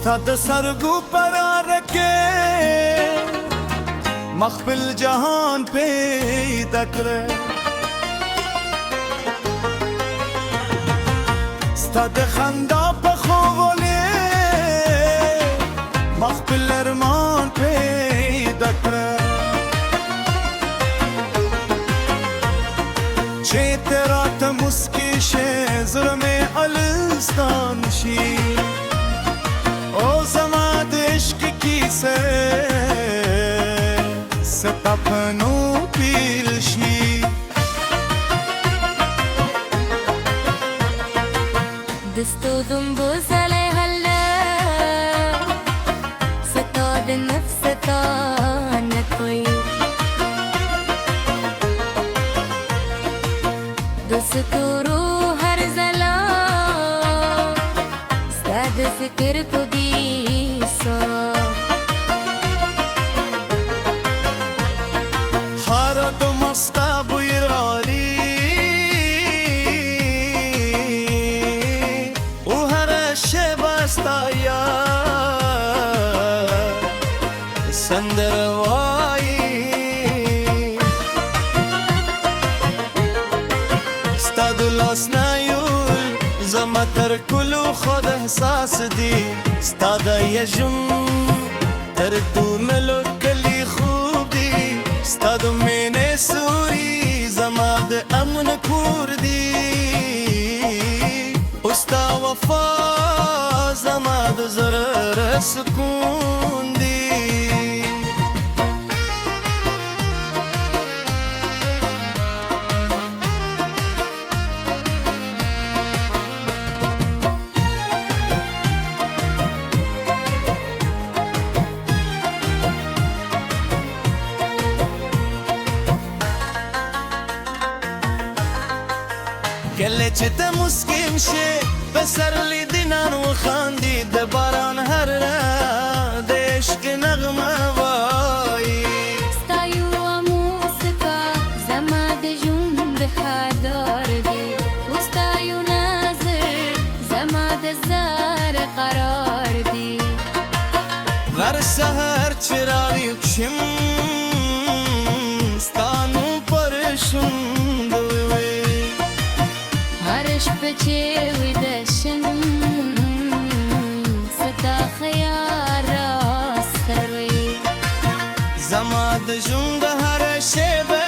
ستاد سرگو پرارکه مخفل جهان پیدا کړه ستاد خندا په خوله مخفل ارمان پیدا کړه چې تیرا ته مسکی شه زړه مې الستان شي او زما د عشق کیسه ستا په نو پیل شي دستو دنبوز عليها الله ستاد النفس طانتوي دستورو هر زلا ستاد فکر کو دیسو حارت مستا بویرالی او هر شبستا یا سندروایی ستاد لاس نایول زما تر کلو خود احساس دی ستاد یجم تر دو ملو کلی خوب دی ستاد مینه سوری زما د امن کور دی استا وفا زما د زړه سکون دی کله چې ته مسکین شې پسرلی دینان وخاندي د باران هر د عشق نغمه وایي ستا یوه موسکا زما د ژوند بهادار دی و ستا یو نظر زما د زار قرار دی هر سهار چې راویښم ستا نوم پر شونډو وي هر شپه چې ویده شم ستا خیال راسره زما د ژوند هره شیبه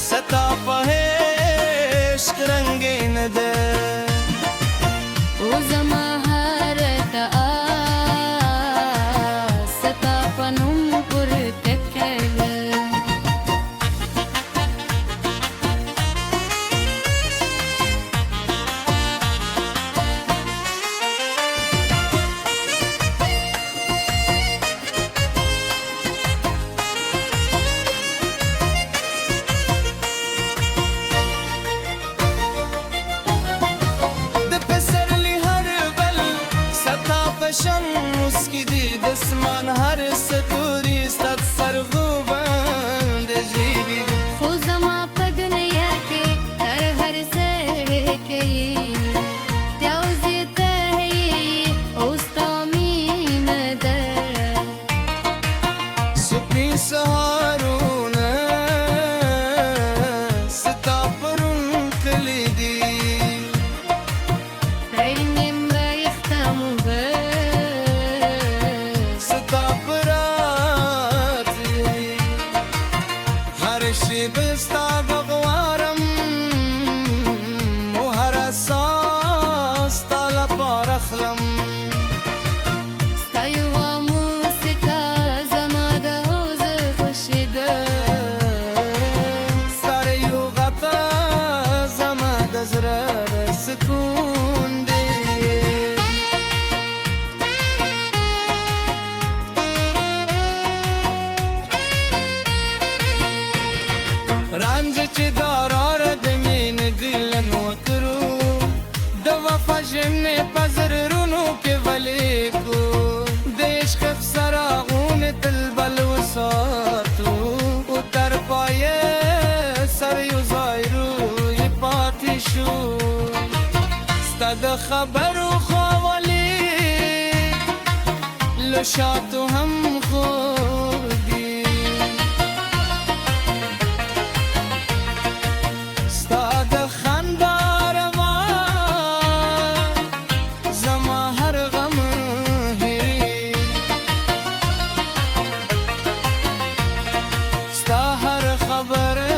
ستا په عشق رنګین ده او زما هر دعا ستا په نوم پورته کړه شن مسکی دی دسمان هر ستوری ستاد سرغو بند جیبی خو زما په دنیا کې تر هر څه کې توزیع ته او ستا مینه ده سپین سهارونه ستا پرون تللی دی بستا بغوارم و هر اساس تا لپاره اخلم ستا یوه موسکا زما د حوزه خوښي ده ستا یو غطا زما د زړه سکون دی رنج چې دارار د مین دلن وکرو د وفا ژمنې په زرونو کې ولیکو د عشق افسراغونې تل بل وساتو او تر پایه سر یو ځای روی پاتې شو ستا د خبرو خواولې له شاتو هم خوب دي ستا د خندا روا زما هر غم هېري ستا هر خبره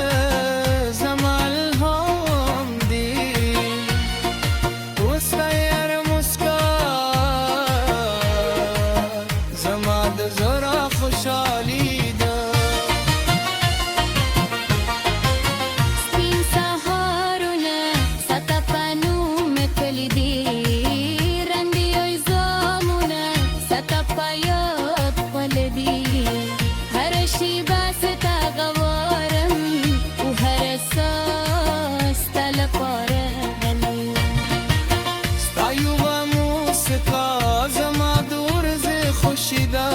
زما الهام دي اوس د یار مسکا زما د زړه خوشحالي ده سپین سهارونه ستا په نوم کلي دي رنګي ایزامونه ستا په یاد خپل دي هره شیبه ستا غواړم او هره ساه ستا لپاره غلي ستا یوه موسکا زما د ورځې خوشي ده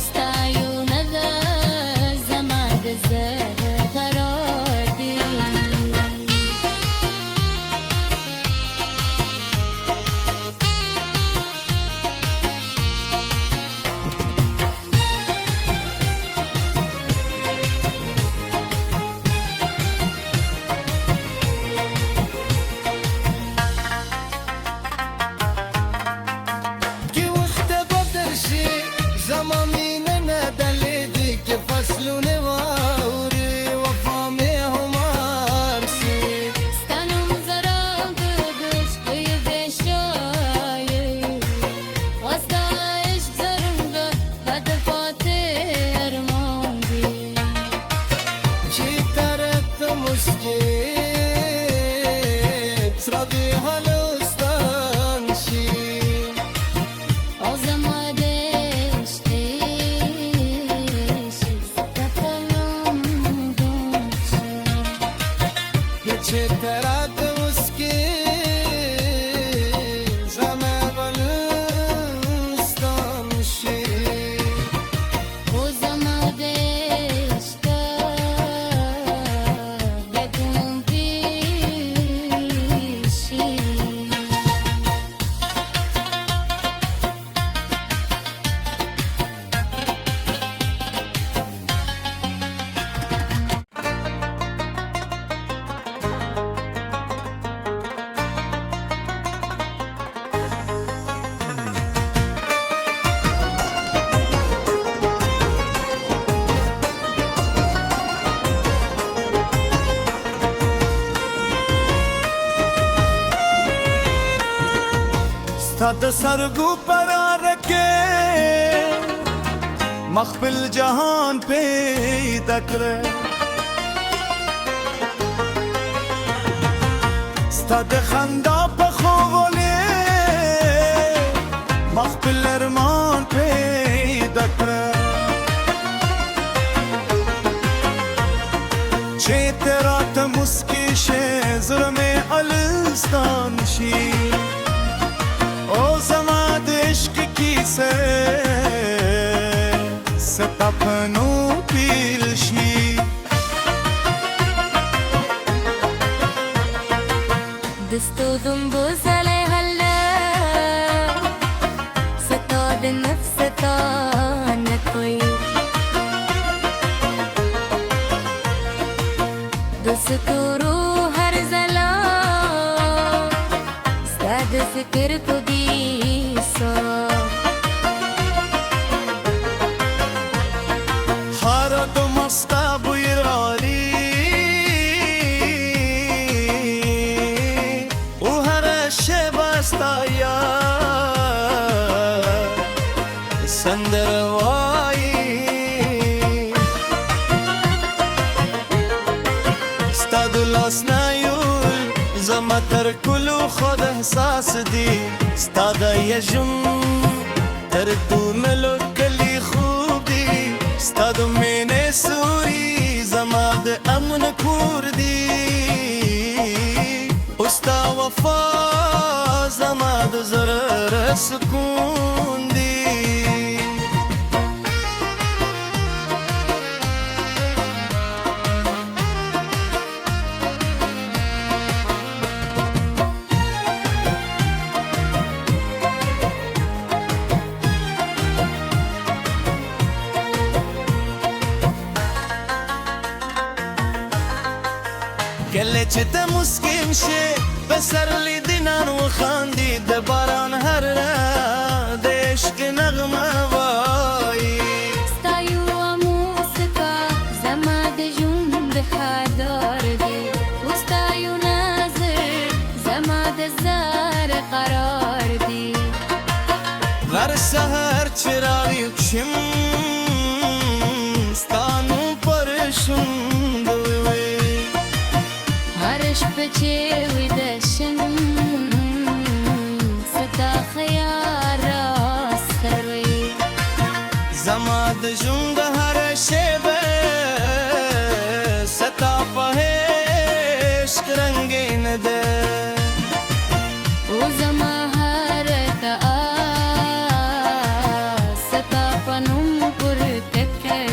ستایونه ده زما د زړه قرار دی که وخت بدل شي زما مینه نه دلېږي که فصلونه واوري وفا مې همار سي ستا نوم زرغ د عشقۍ بېشایې و ستا عشق زرنګه بد پاتې ارمان دی چې طرف مسکي سره دې هلستان شي او زما د عشقۍ ستا په نوم ګم شي چې طرف مسکي زما بلستان شي او زما د عشقه د ګم شي ستا د سرګو پرار کې مخفل جهان پیدا کړه ستا د خندا په خوله مخفل ارمان پیدا کړه چې تیرا ته مسکی شه زړه مې الستان شي او زما د عشق کیسه ستا په نوم پیل شي دستو دنبوزله هلا ستا د نفس تا نه کوي د ستورو هر ځلا ستا د فکر کو دی سو هر دو مستا بویراری او هر شبستا یا سندروایی ستا د لاس نه یول زما تر کلو خود احساس دی ستا د یژن تر دوملو کلی خوب دی ستا د مینې سوري زما د امن کور دی او ستا وفا زما د زړه سکون دی کله چې ته مسکین شې پسرلی دینان وخاندي د باران هر د عشق نغمه وایي ستا یوه موسکا زما د ژوند بهادار دی خو ستا یو نظر زما د زار قرار دی هر سهار چې راویښ ستا نوم پر شونډو وي هره شپه چې ویده شم ستا خیال راسره وي زما د ژوند هره شیبه ستا په عشق رنګین ده او زما هره آس ستا په نوم پورته کړه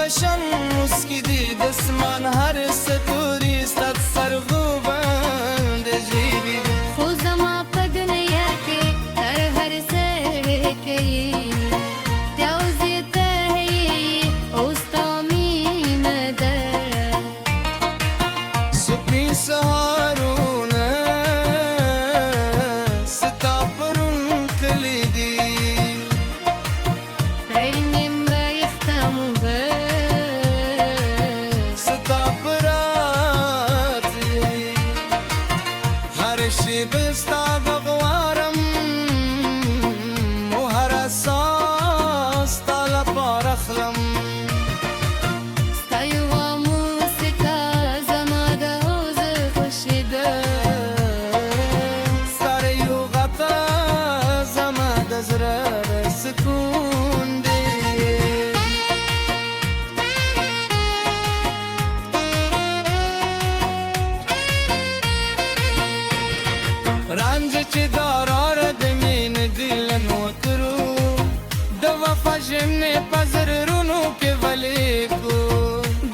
شن مسکی دی دسمان هر ستوری ستات سرغوبند جیبی خو زما په دنیا کې هر څه کوي توزی ته یې او ستا مینه ده سپین سهارونه ستا پرون تللی دي بستا بغوارم و هر اساس تا لپاره اخلم ستا یوه موسکا زما د حوزه خوښي ده ستا یو غطا زما د زړه سکون دی رنج چې دارار د مین دلن وترو د وفا ژمنې په زرونو کې ولیکو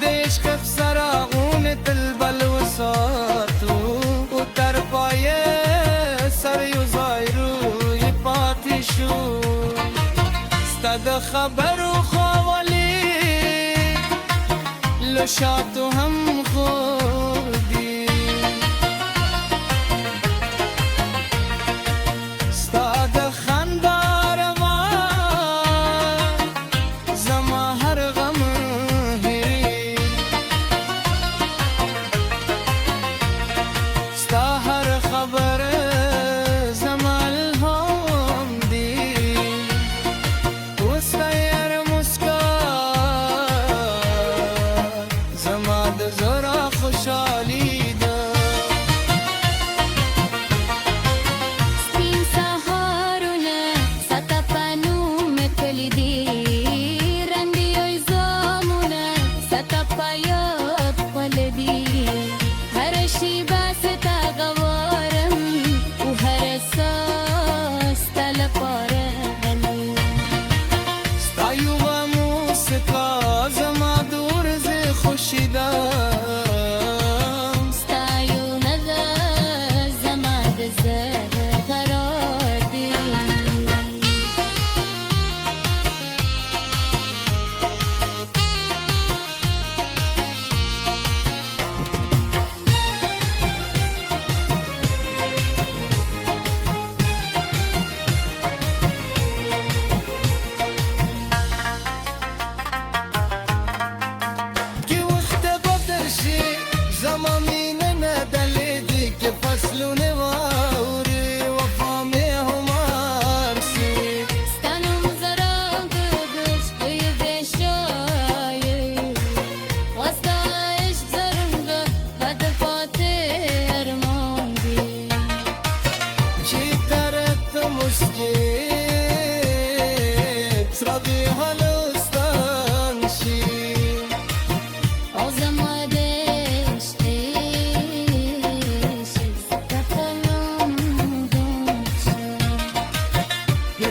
د عشق افسراغونې تل بل وساتو او تر پایه سر یو ځای روی پاتې شو ستا د خبرو خاولې له شاتو هم خوږ دي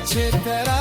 چې ترا